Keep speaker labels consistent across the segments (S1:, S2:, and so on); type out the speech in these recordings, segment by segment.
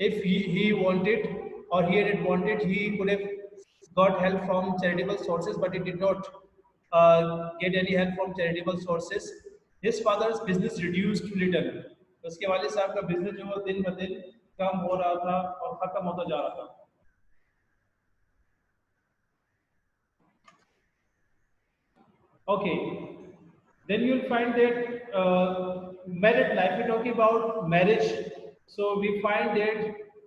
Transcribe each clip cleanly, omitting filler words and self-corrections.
S1: If he wanted, or he had wanted, he could have got help from charitable sources, but he did not get any help from charitable sources. His father's business reduced little. उसके वाले साहब का business जो है दिन ब दिन कम हो रहा था और खत्म होता जा रहा था. Okay, then you'll find that married life. We're talking about marriage. So we find that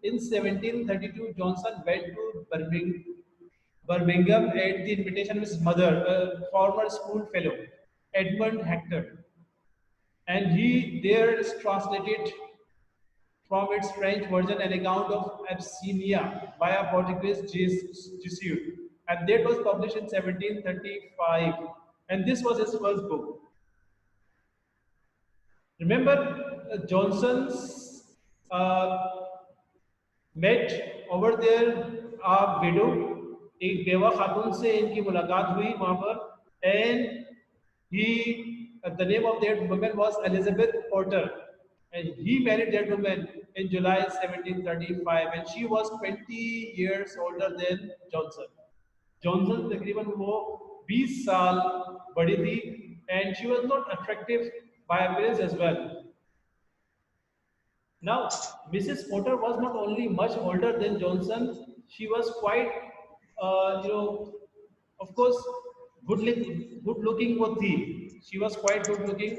S1: in 1732, Johnson went to Birmingham at the invitation of his mother, a former school fellow, Edmund Hector, and he there is translated from its French version an account of Abyssinia by a Portuguese Jesuit, and that was published in 1735. And this was his first book. Remember, Johnson's met over there a widow, एक बेवा खातून से इनकी मुलाकात हुई वहां पर, and he the name of that woman was Elizabeth Porter, and he married that woman in July 1735, and she was 20 years older than Johnson. Johnson तकरीबन वो 20 साल बड़ी थी, and she was not attractive by appearance as well. Now, Mrs. Porter was not only much older than Johnson, she was quite, of course, good looking वो थी. She was quite good looking.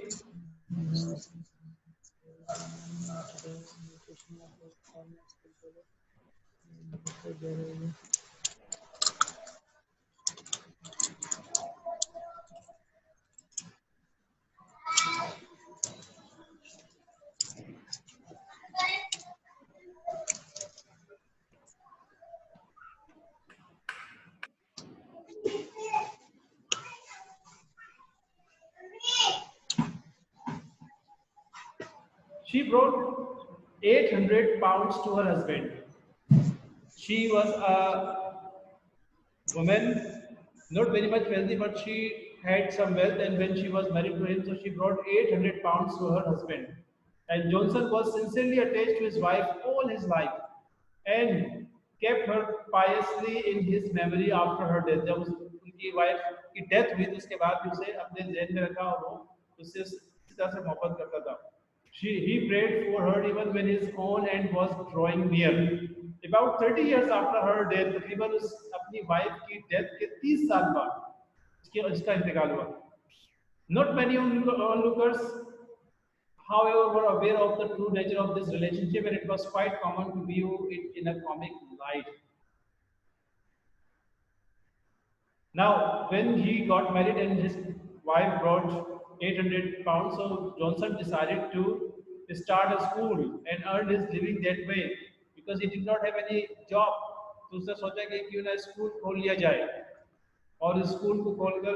S1: She brought 800 pounds to her husband. She was a woman, not very much wealthy, but she had some wealth, and when she was married to him, so she brought 800 pounds to her husband. And Johnson was sincerely attached to his wife all his life, and kept her piously in his memory after her death. जब उनकी wife की death हुई तो उसके बाद भी उसे अपने जहन में रखा और वो उससे इस तरह से मोहब्बत करता था. He prayed for her even when his own end was drawing near. About 30 years after her death, तकरीबन उस अपनी वाइफ की डेथ के 30 साल बाद इसका इंतकाल हुआ. Not many onlookers, however, were aware of the true nature of this relationship, and it was quite common to view it in a comic light. Now, when he got married and his wife brought 800 pounds, so Johnson decided to start a school and earn his living that way because he did not have any job. तो उसने सोचा कि क्यों ना school खोल लिया जाए और स्कूल को खोलकर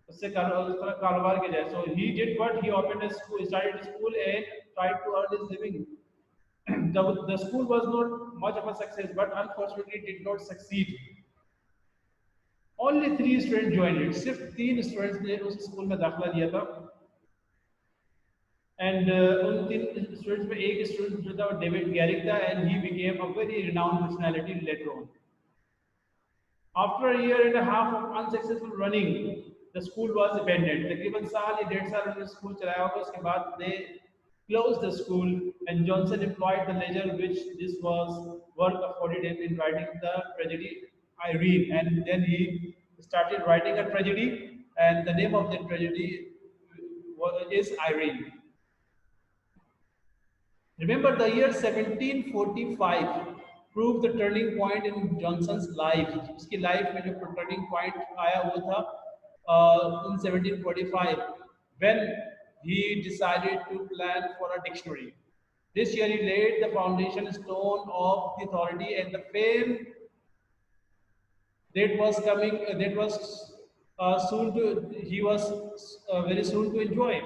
S1: उससे कारोबार किया जाए. So he did what? He opened a school, started a school and tried to earn his living. The school was not much of a success, but unfortunately did not succeed. Only 3 students joined it. सिर्फ 3 students ने उस school में दाखिला लिया था. And उन 3 students में एक स्टूडेंट जो था डेविड गैरिक था, and he became a very renowned personality later on. After a year and a half of unsuccessful running, the school was abandoned. तकरीबन साल या 1.5 साल उन्होंने स्कूल चलाया होगा. उसके बाद they closed the school, and Johnson employed the leisure which this was work afforded him in writing the tragedy Irene, and then he started writing a tragedy, and the name of the tragedy is Irene. Remember, the year 1745 proved the turning point in Johnson's life. उसकी life में जो turning point आया वो था in 1745 when he decided to plan for a dictionary. This year he laid the foundation stone of the authority and the fame that was coming. That was soon to he was very soon to enjoy.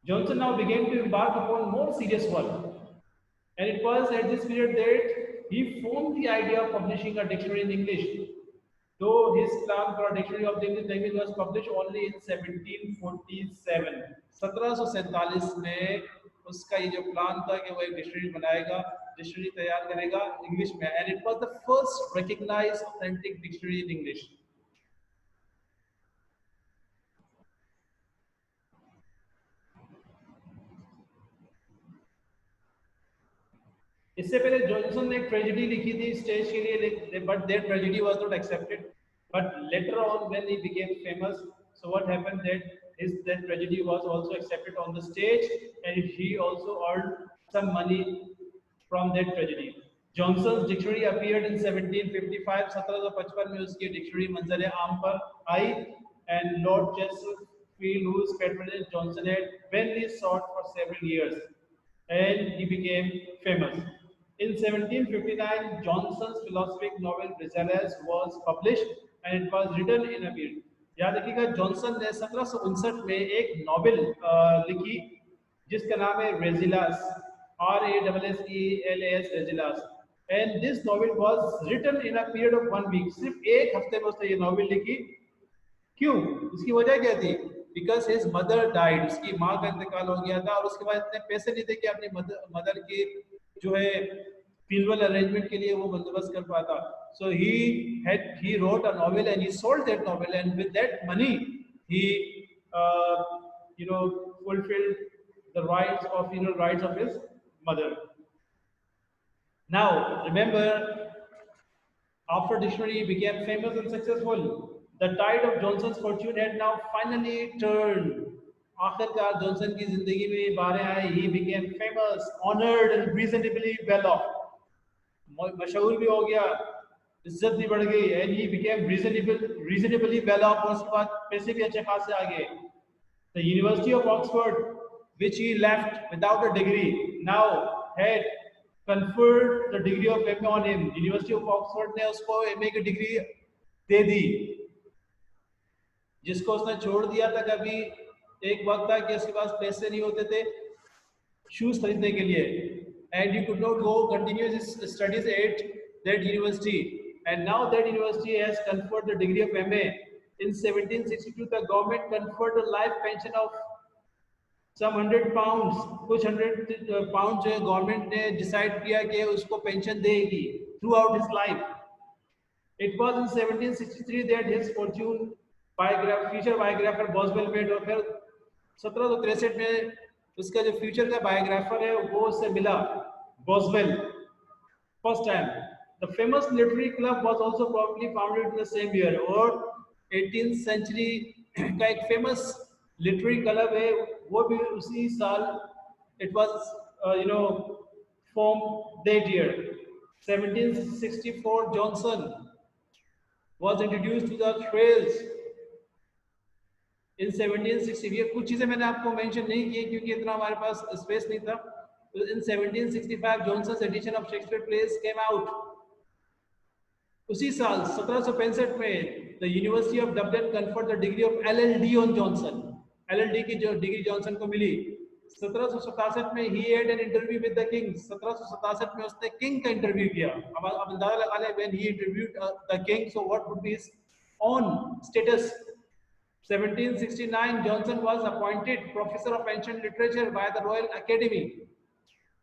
S1: Johnson now began to embark upon more serious work, and it was at this period that he formed the idea of publishing a dictionary in English. though his plan for a dictionary of the English language was published only in 1747. 1747 में उसका ये जो plan था कि वो एक dictionary बनाएगा, dictionary तैयार करेगा इंग्लिश में, and it was the first recognized authentic dictionary in English. इससे पहले जॉनसन ने एक ट्रेजेडी लिखी थी स्टेज के लिए, but their tragedy was not accepted. But later on, when he became famous, so what happened that that tragedy was also accepted on the stage, and he also earned some money from that tragedy. Johnson's dictionary appeared in 1755. 1755 में उसकी dictionary मंजर आम पर आई, and Lord Chesterfield, whose patronage Johnson had vainly sought for several years, and he became famous. In 1759, Johnson's philosophic novel Rezales was published, and it was written in a period. याद रखिएगा, Johnson ने 1759 में एक novel लिखी जिसका नाम है Rasselas, RASSELAS, Rasselas, and this novel was written in a period of 1 week. सिर्फ एक हफ्ते में उसने ये नॉवेल लिखी. क्यों? इसकी वजह क्या थी? बिकॉज हिज मदर डाइड, उसकी माँ का इंतकाल हो गया था, और उसके बाद इतने पैसे नहीं थे कि अपनी मदर की जो है फ्यूनरल अरेंजमेंट के लिए वो बंदोबस्त कर पाता. सो he wrote a novel and he sold that novel, and with that money he fulfilled the rights of rights of his mother. Now remember, after dictionary he became famous and successful. The tide of Johnson's fortune had now finally turned. आखिरकार Johnson की जिंदगी में बारें आई. He became famous, honored and reasonably well off. मशहूर भी हो गया, इज्जत भी बढ़ गई, and he became reasonably well off. और उसके बाद पैसे भी अच्छे खासे आ गए. The University of Oxford, which he left without a degree, now had conferred the degree of MA on him. University of Oxford ने उसको MA की डिग्री दे दी, जिसको उसने छोड़ दिया था. कभी एक वक्त था कि उसके पास पैसे नहीं होते थे शूज खरीदने के लिए, and he could not go continue his studies at that university, and now that university has conferred the degree of MA. In 1762 the government conferred a life pension of some £100. कुछ 100 pound जो है government ने decide किया कि उसको pension देगी through out his life. It was in 1763 that his fortune future biographer Boswell made. और फिर 1763 में उसका जो फ्यूचर का बायोग्राफर है वो उससे मिला, Boswell, first time. The famous literary club was also probably founded in the same year. और 18th century का एक famous literary club है, वो भी उसी साल it was formed that year. 1764 Johnson was introduced to the trails. In 1760, ये कुछ चीजें मैंने आपको मेंशन नहीं की क्योंकि इतना हमारे पास स्पेस नहीं था. In 1765 Johnson's edition of Shakespeare plays came out. उसी साल 1765 में the University of Dublin conferred the degree of LLD on Johnson. LLD की जो डिग्री जॉनसन को मिली. 1767 में he had an interview with the king. 1767 में उसने किंग का इंटरव्यू किया. अब अंदाजा लगा लें when he interviewed the king, so what would be his own status. 1769 Johnson was appointed professor of ancient literature by the Royal Academy.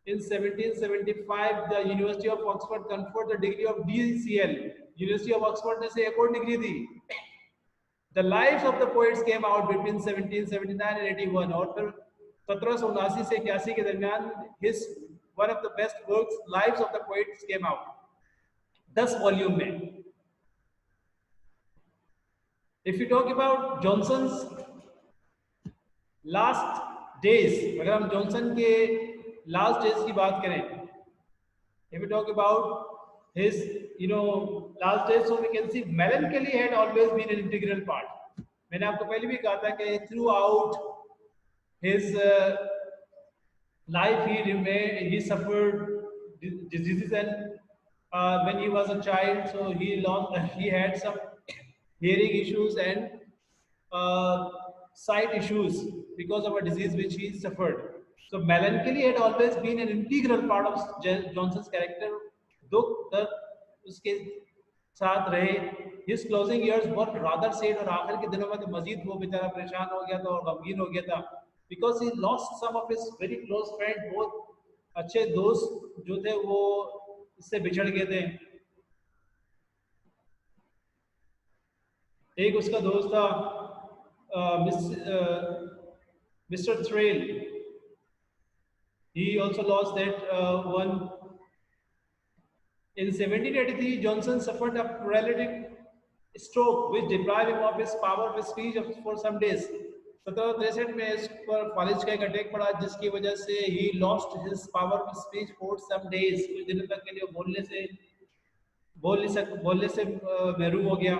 S1: In 1775 the University of Oxford conferred the degree of DCL. University of Oxford ने से एक और degree the. The lives of the poets came out between 1779 and 81. और फिर 1779 से 81 के दरमियान his one of the best works, Lives of the Poets, came out 10 volume में. If you talk about Johnson's last days, अगर हम Johnson के last days की बात करें, if you talk about his last days, so we can see melancholy had always been an integral part. मैंने आपको पहले भी कहा था कि throughout his life he suffered diseases, and when he was a child, so he had some hearing issues and sight issues because of a disease which he suffered. So melancholy had always been an integral part of Johnson's character. दुख दर्द उसके साथ रहे, His closing years were rather sad, और आखिर के दिनों में तो मजीद वो बेचारा परेशान हो गया था और गमगीन हो गया था, because he lost some of his very close friends, बहुत अच्छे दोस्त जो थे वो इससे बिछड़ गए थे. एक उसका दोस्त था mister थ्रेल. He also lost that one. In 1783, Johnson suffered a paralytic stroke which deprived him of his power of speech for some days. 1763 में इस पर फालिज का एक अटैक पड़ा जिसकी वजह से he lost his power of speech for some days. कुछ दिनों तक के लिए बोलने से महरूम हो गया.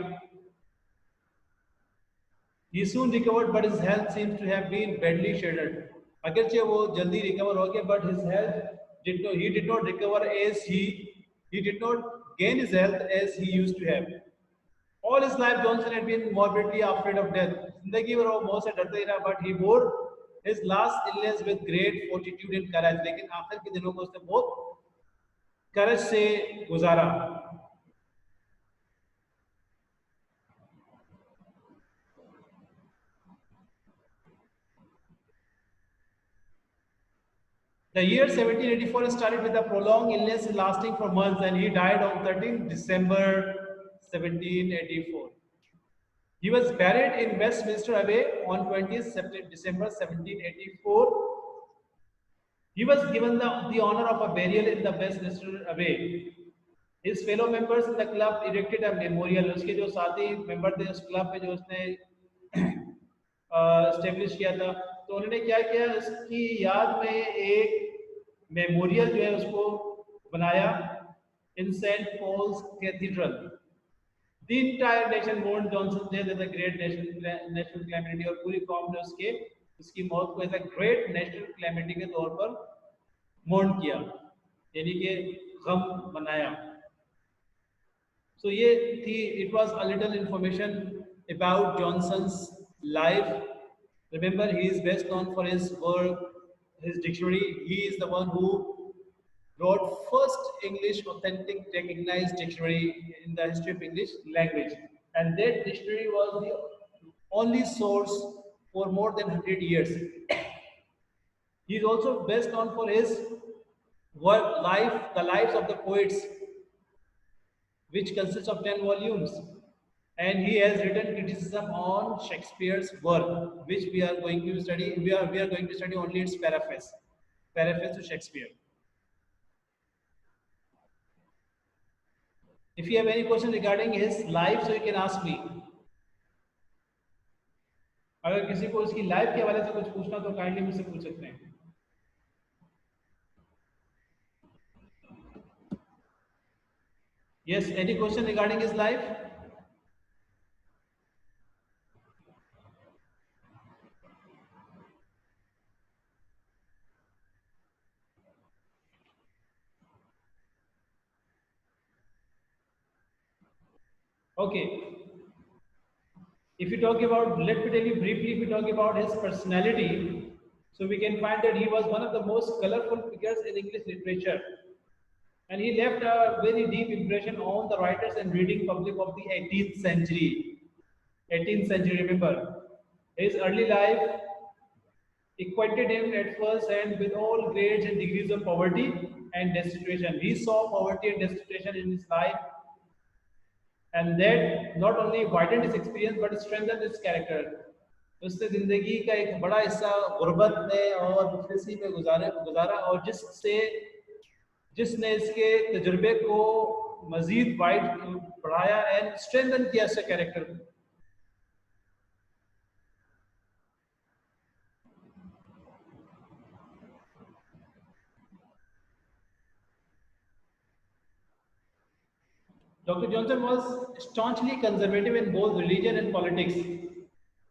S1: He soon recovered, but his health seems to have been badly shattered. अगरचे वो जल्दी रिकवर हो गया, but his health he did not recover as he did not gain his health as he used to have. All his life, Johnson had been morbidly afraid of death. जिंदगी भर वो मौत से डरता ही रहा, but he bore his last illness with great fortitude and courage. लेकिन आखिर के दिनों को उसने बहुत courage से गुजारा. The year 1784 started with a prolonged illness lasting for months, and he died on 13 December 1784. He was buried in Westminster Abbey on 20th December 1784. He was given the honor of a burial in the Westminster Abbey. His fellow members in the club erected a memorial. उसके जो साथी member थे उस club में जो उसने establish किया था, तो उन्होंने क्या किया, उसकी याद में एक मेमोरियल जो है उसको बनाया in Saint Paul's Cathedral. The entire nation mourned Johnson's death as a great national calamity, और पूरी कौम ने उसकी मौत को ऐसा ग्रेट नेशनल कैलेमिटी के तौर पर मोर्न किया, यानी कि गम मनाया. So ये थी, it was a little information about Johnson's life. Remember, he is best known for his work, his dictionary. He is the one who wrote first English authentic recognized dictionary in the history of English language, and that dictionary was the only source for more than 100 years. He is also best known for his work, the lives of the poets, which consists of 10 volumes, and he has written criticism on Shakespeare's work, which we are going to study. We are going to study only its paraphrase to Shakespeare. If you have any question regarding his life, so you can ask me. अगर किसी को उसकी life के हवाले से कुछ पूछना तो काइंडली मुझसे पूछ सकते हैं. Yes, any question regarding his life? Okay. If you talk about, let me tell you briefly, if you talk about his personality, so we can find that he was one of the most colorful figures in English literature. And he left a very deep impression on the writers and reading public of the 18th century. 18th century, remember. His early life acquainted him at first hand with all grades and degrees of poverty and destitution. He saw poverty and destitution in his life, and that not only widened his experience but strengthened his character. उसने जिंदगी का एक बड़ा हिस्सा गुर्बत में और मुफलिसी में गुजारा, और जिसने इसके तजुर्बे को मजीद वाइड बढ़ाया एंड स्ट्रेंथन किया इसका कैरेक्टर को. Dr. Johnson was staunchly conservative in both religion and politics.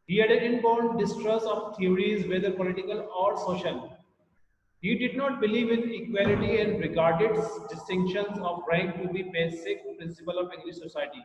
S1: He had an inborn distrust of theories, whether political or social. He did not believe in equality and regarded distinctions of rank to be basic principle of English society.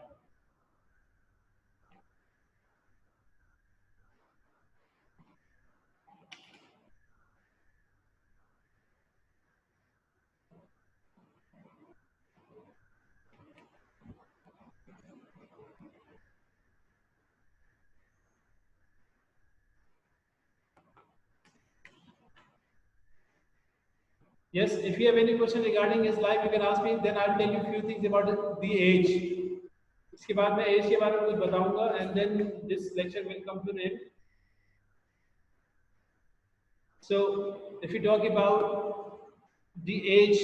S1: Yes, if you have any question regarding his life, you can ask me. Then I'll tell you few things about the age. इसके बाद मैं as के बारे में कुछ बताऊंगा and then this lecture will come to an end. So if you talk about the age,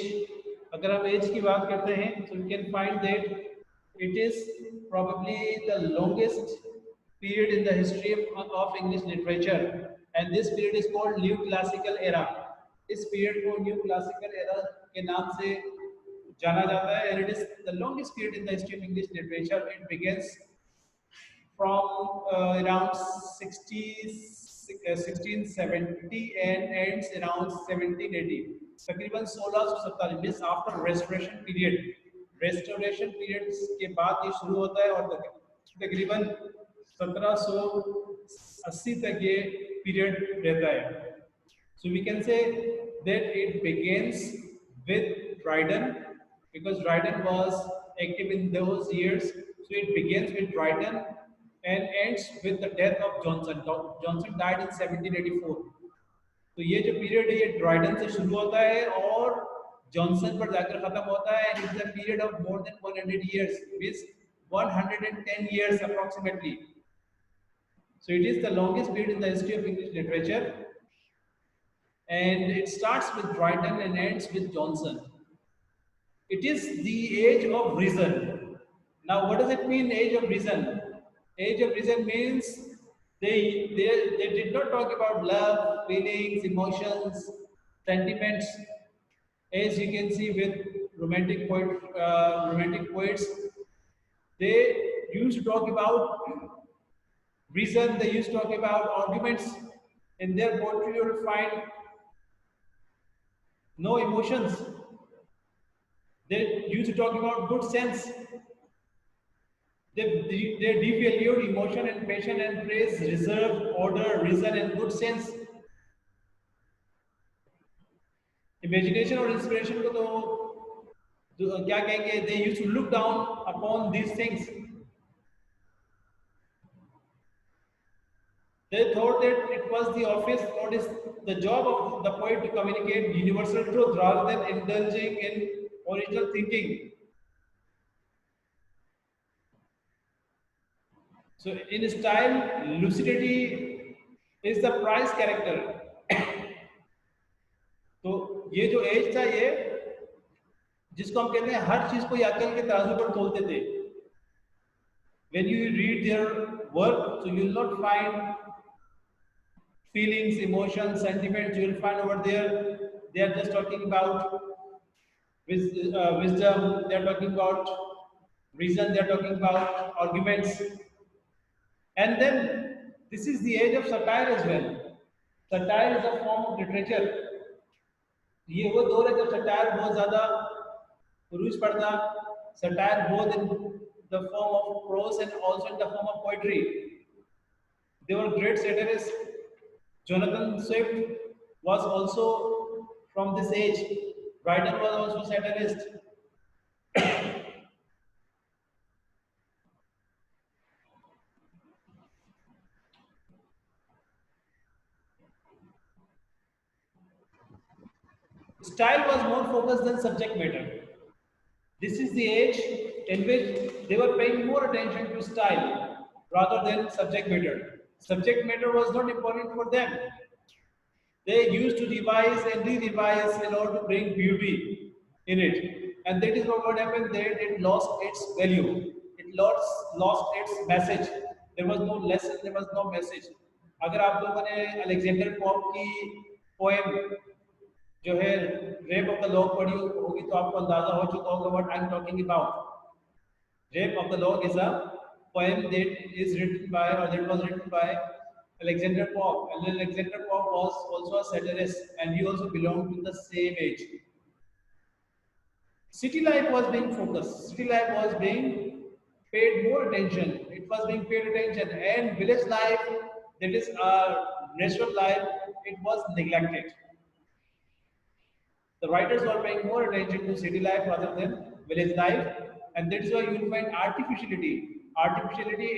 S1: अगर हम एज की बात करते हैं, so we can find that it is probably the longest period in the history of English literature, and this period is called New Classical Era. इस period को New Classical Era के नाम से जाना जाता है, and it is the longest period in the history of English literature. It begins from around 1670 and ends around 1780. तकरीबन 1647 means after restoration period के बाद ये शुरू होता है और तकरीबन 1780 तक ये पीरियड रहता है. So we can say that it begins with Dryden because Dryden was active in those years. So it begins with Dryden and ends with the death of Johnson. Johnson died in 1784. तो ये जो period है ये Dryden से शुरू होता है और जॉनसन पर जाकर खत्म होता है. And it's a period of more than 100 years, means 110 years approximately. So it is the longest period in the history of English literature, and it starts with Dryden and ends with Johnson. It is the age of reason. Now, what does it mean, age of reason? Age of reason means they did not talk about love, feelings, emotions, sentiments, as you can see with romantic poets. They used to talk about reason. They used to talk about arguments. In their poetry, you will find no emotions. They used to talk about good sense. They devalued emotion and passion and praise reserve, order, reason, and good sense. Imagination और inspiration को तो क्या कहेंगे? They used to look down upon these things. They thought that it was the office or is the job of the poet to communicate universal truth rather than indulging in original thinking. So in style, lucidity is the prize character. तो ये जो as था ये जिसको हम कहते हैं हर चीज को अकल के तराजू पर तोलते थे. When you read their work, so you will not find feelings, emotions, sentiments. You will find over there they are just talking about wisdom. They are talking about reason. They are talking about arguments. And then this is the age of satire as well. Satire is a form of literature. ये वो दौर है जब satire बहुत ज्यादा उरूज पड़ता. Satire both in the form of prose and also in the form of poetry. They were great satirists. Jonathan Swift was also from this age. Dryden was also satirist. Style was more focused than subject matter. This is the age in which they were paying more attention to style rather than subject matter. Subject matter was not important for them. They used to revise and re-revise in order to bring beauty in it. And that is what happened there. It lost its value. It lost its message. There was no lesson, there was no message. अगर आप लोगों ने Alexander Pope की poem जो है rape of the log पढ़ी होगी तो आपको अंदाजा हो चुका होगा what I am talking about. Rape of the Log is a poem that is written by or that was written by Alexander Pope. And Alexander Pope was also a satirist and he also belonged to the same age. City life was being focused. City life was being paid more attention. It was being paid attention, and village life, that is our natural life, it was neglected. The writers were paying more attention to city life rather than village life, and that is why you will find artificiality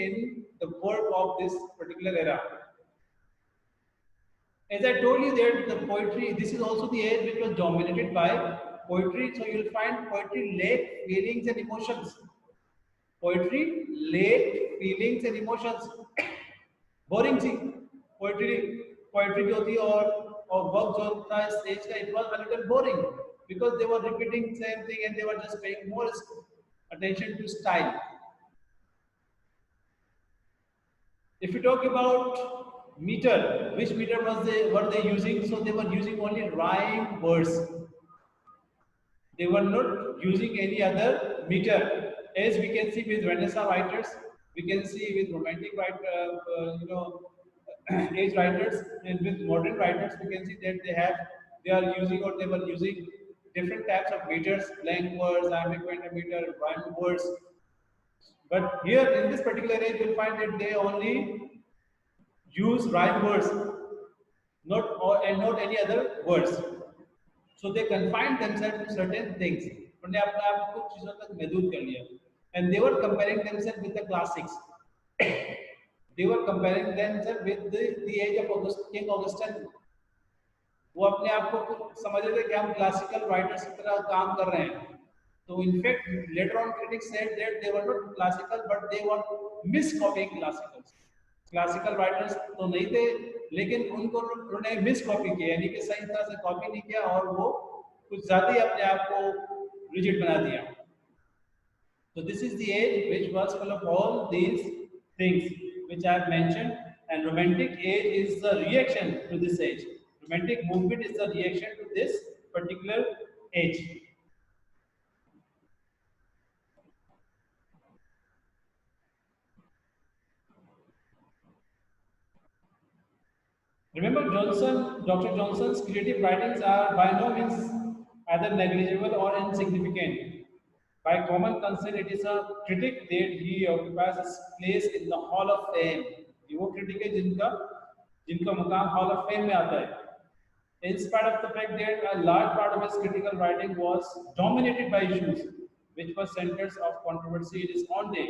S1: in the work of this particular era. As I told you that the poetry, this is also the age which was dominated by poetry. So you'll find poetry lack feelings and emotions. Poetry lack feelings and emotions. Boring थी poetry poetry जो थी और work जो था stage का it was a little boring because they were repeating same thing and they were just paying more attention to style. If you talk about meter, which meter were they using? So they were using only rhyme verse. They were not using any other meter. As we can see with Renaissance writers, we can see with romantic age writers, and with modern writers, we can see that they are using or they were using different types of meters, blank words, iambic pentameter, rhyme words. But here in this particular age, you'll find that they only use rhyme words, not any other words. So they confined themselves to certain things. उन्होंने अपने आप को कुछ चीजों तक महदूद कर लिया. And they were comparing themselves with the classics. They were comparing themselves with the age of King Augustine. वो अपने आप को समझ रहे थे कि हम क्लासिकल राइटर्स की तरह काम कर रहे हैं. So in fact, later on critics said that they were not classical, but they were miscopying classicals. Classical writers तो नहीं थे, लेकिन उन्होंने मिस कॉपी किया, यानी कि सही तरह से कॉपी नहीं किया और वो कुछ ज्यादा ही अपने आप को रिजिड बना दिया. So this is the age which was full of all these things which I have mentioned, and romantic age is the reaction to this age. Romantic movement is the reaction to this particular age. Remember, Dr. Johnson's creative writings are by no means either negligible or insignificant. By common consent, it is a critic that he occupies his place in the Hall of Fame. ये वो critic है जिनका मुकाम Hall of Fame में आता है. In spite of the fact that a large part of his critical writing was dominated by issues which were centers of controversy in his own day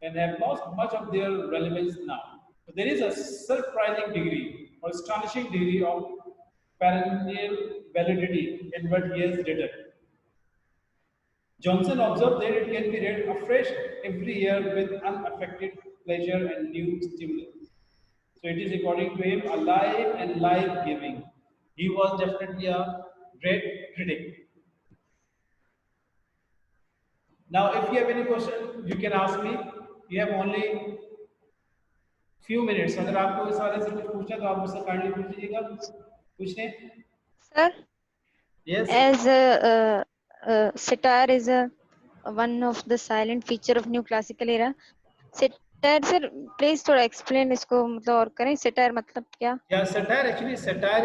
S1: and have lost much of their relevance now. So there is a surprising degree or astonishing degree of perennial validity in what he has written. Johnson observed that it can be read afresh every year with unaffected pleasure and new stimulus. So it is, according to him, alive and life-giving. He was definitely a great critic. Now, if you have any question, you can ask me. You have only few minutes. अगर आपको इस वाले से कुछ पूछना तो आप मुझसे काइंडली पूछ लीजिएगा. पूछने.
S2: Sir.
S1: Yes.
S2: As satire is one of the silent feature of new classical era. Satire, sir, please थोड़ा explain इसको मतलब और करें. Satire मतलब क्या?
S1: Yeah, satire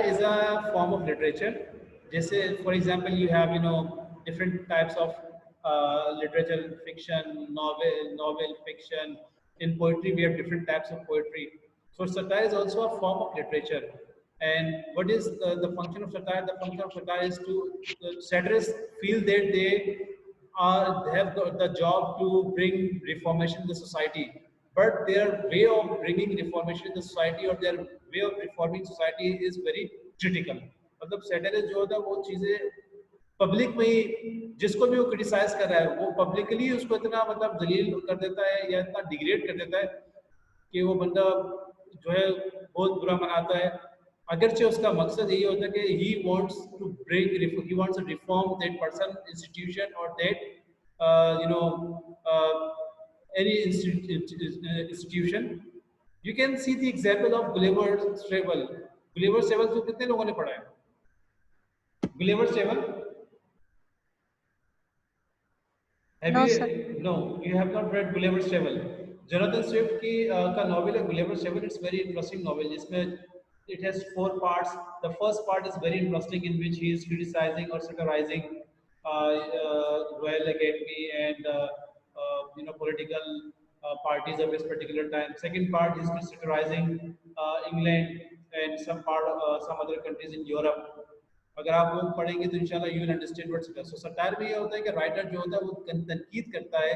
S1: is a form of literature. जैसे for example, you have different types of literature, fiction, novel fiction. In poetry, we have different types of poetry. So satire is also a form of literature. And what is the function of satire? The function of satire is to satirists feel that they have the job to bring reformation in the society, but their way of bringing reformation in the society or their way of reforming society is very critical. मतलब satirist जो होता है वो चीजें public में ही जिसको भी वो क्रिटिसाइज कर रहा है वो पब्लिकली उसको इतना मतलब जलील कर देता है या इतना डिग्रेड कर देता है कि वो बंदा जो है बहुत बुरा मनाता है. अगरचे उसका मकसद यही होता है कि he wants to reform that person, institution or that any institution. You can see the example of Gulliver's Travels. Gulliver's Travels को कितने लोगों ने पढ़ा है? Gulliver's Travels? No, you have not read Gulliver's Travels. Jonathan Swift की का novel है Gulliver's Travels. It's very interesting novel. जिसमें it has 4 parts. The first part is very interesting, in which he is criticizing or satirizing Royal Academy and political parties of his particular time. Second part is satirizing England and some other countries in Europe. अगर आप वो पढ़ेंगे तो इंशाल्लाह you will understand what satire. So satire में ये होता है कि राइटर जो होता है वो तनकीद करता है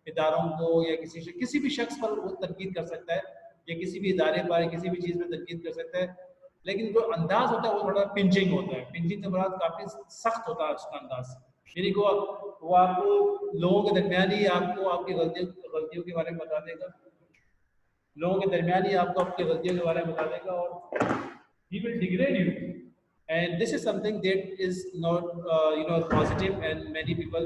S1: इदारों को या किसी भी शख्स पर वो तनकीद कर सकता है या किसी भी इदारे पर किसी भी चीज़ पर तनकीद कर सकता है. लेकिन जो अंदाज होता है वो थोड़ा पिंचिंग होता है। पिंचिंग से मुराद काफ़ी सख्त होता है उसका अंदाज, यानी कि वो आपको लोगों के दरमियान ही आपको आपकी गलतियों के बारे में बता देगा, लोगों के दरमियान ही आपको आपकी गलतियों के बारे में बता देगा, और he will degrade you. And this is something that is not positive, and many people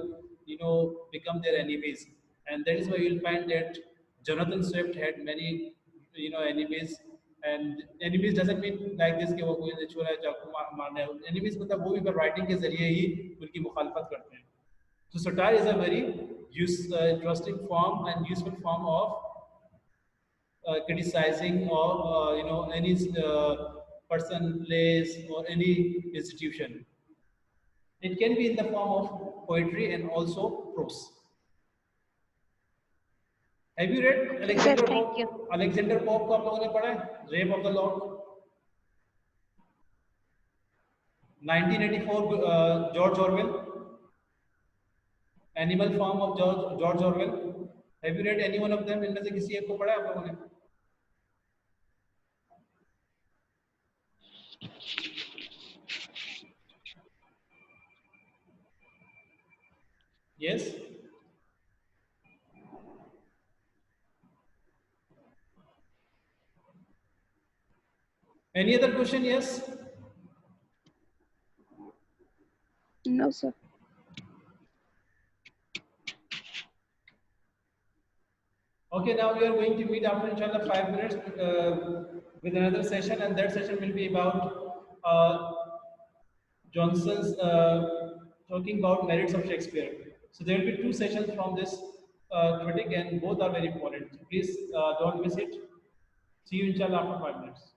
S1: become their enemies. And that is why you'll find that Jonathan Swift had many enemies. And enemies doesn't mean like this कि वो कोई छोरा चाकू मारने, enemies मतलब वो भी writing के जरिए ही उनकी मुखालफत करते हैं। So satire is a very interesting form and useful form of criticizing or any person, place, or any institution. It can be in the form of poetry and also prose. Have you read
S2: Sir,
S1: Alexander
S2: thank you.
S1: Pope? Alexander Pope को आप लोगों ने पढ़ा है? Rape of the Lock. 1984 George Orwell. Animal Farm of George Orwell. Have you read any one of them? इनमें से किसी एक को पढ़ा है आप लोगों ने? Yes. Any other question? Yes.
S2: No, sir.
S1: Okay, now we are going to meet after inshallah 5 minutes with another session, and that session will be about Johnson's talking about merits of Shakespeare. So there will be 2 sessions from this critic, and both are very important. Please don't miss it. See you inshallah after 5 minutes.